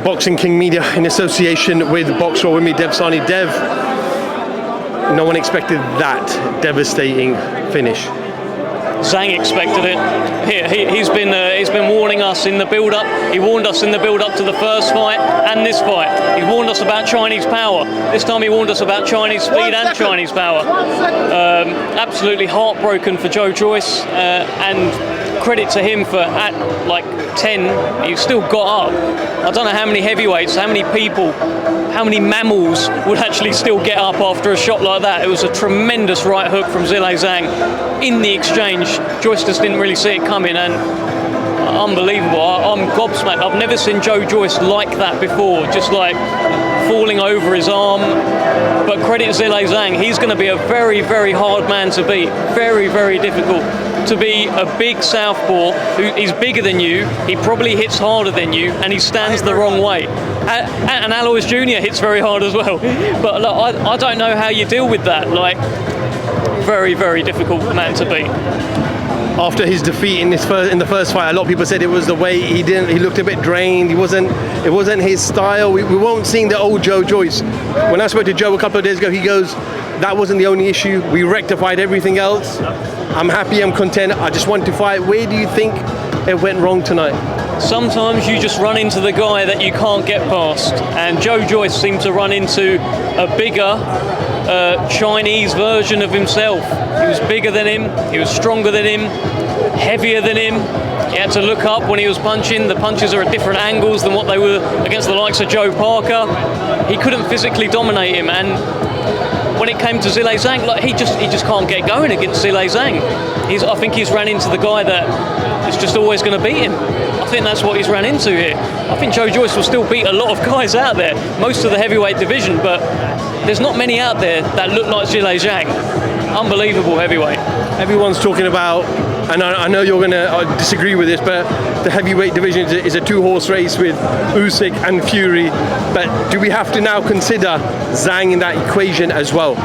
Boxing King Media in association with Box Raw with me, Dev Sahni. Dev, no one expected that devastating finish. ZHANG expected it. He's been warning us in the build-up. He warned us in the build-up to the first fight and this fight. He warned us about Chinese power. This time he warned us about Chinese speed and Chinese power. Absolutely heartbroken for JOYCE, and credit to him for at like 10, he still got up. I don't know how many heavyweights, how many people, how many mammals would actually still get up after a shot like that. It was a tremendous right hook from ZHANG in the exchange. JOYCE just didn't really see it coming, and unbelievable. I'm gobsmacked. I've never seen JOYCE like that before, just like falling over his arm. But credit to ZHANG, he's going to be a very, very hard man to beat. Very, very difficult. To be a big southpaw who is bigger than you, he probably hits harder than you, and he stands the wrong way. And Alois Jr. hits very hard as well. But look, I don't know how you deal with that. Like, very, very difficult man to beat. After his defeat in the first fight, a lot of people said it was the way he looked a bit drained. It wasn't his style. We weren't seeing the old JOYCE. When I spoke to Joe a couple of days ago, he goes, that wasn't the only issue. We rectified everything else. I'm happy, I'm content. I just want to fight. Where do you think it went wrong tonight? Sometimes you just run into the guy that you can't get past, and JOYCE seemed to run into a bigger Chinese version of himself. He was bigger than him, he was stronger than him, heavier than him. He had to look up when he was punching. The punches are at different angles than what they were against the likes of Joe Parker. He couldn't physically dominate him, and when it came to ZHANG, like he just can't get going against ZHANG. I think he's ran into the guy that is just always going to beat him. I think that's what he's ran into here. I think JOYCE will still beat a lot of guys out there, most of the heavyweight division, but there's not many out there that look like ZHANG. Unbelievable heavyweight. Everyone's talking about, and I know you're going to disagree with this, but the heavyweight division is a two-horse race with Usyk and Fury. But do we have to now consider ZHANG in that equation as well?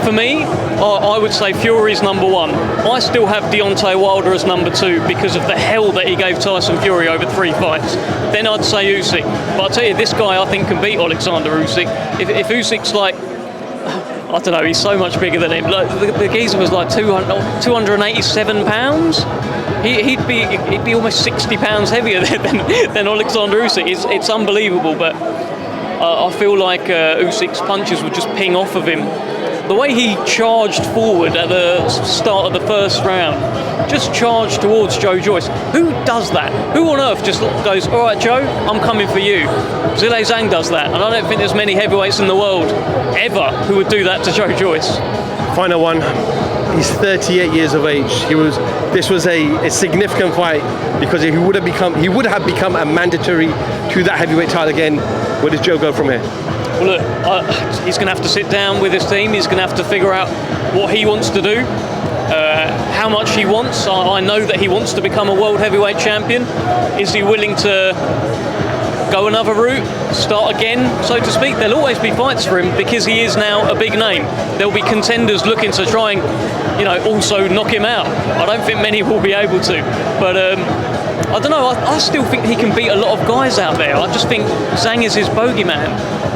For me, I would say Fury's number one. I still have Deontay Wilder as number two because of the hell that he gave Tyson Fury over 3 fights. Then I'd say Usyk. But I'll tell you, this guy I think can beat Alexander Usyk. If Usyk's like, I don't know, he's so much bigger than him. Like, the geezer was like 287 pounds. He'd be almost 60 pounds heavier than Alexander Usyk. It's unbelievable, but I feel like Usyk's punches would just ping off of him. The way he charged forward at the start of the first round, just charged towards JOYCE. Who does that? Who on earth just goes, all right, Joe, I'm coming for you? ZHANG does that, and I don't think there's many heavyweights in the world ever who would do that to JOYCE. Final one. He's 38 years of age. This was a significant fight because he would have become a mandatory to that heavyweight title again. Where does Joe go from here? Well, look, he's going to have to sit down with his team. He's going to have to figure out what he wants to do, how much he wants. I know that he wants to become a world heavyweight champion. Is he willing to go another route, start again, so to speak? There'll always be fights for him because he is now a big name. There'll be contenders looking to try and, also knock him out. I don't think many will be able to, but I don't know. I still think he can beat a lot of guys out there. I just think ZHANG is his bogeyman.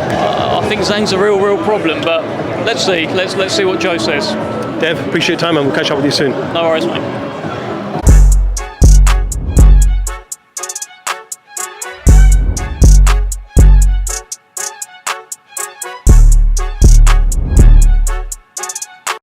I think ZHANG's a real problem, but let's see. Let's see what Joe says. Dev, appreciate your time, and we'll catch up with you soon. No worries, mate.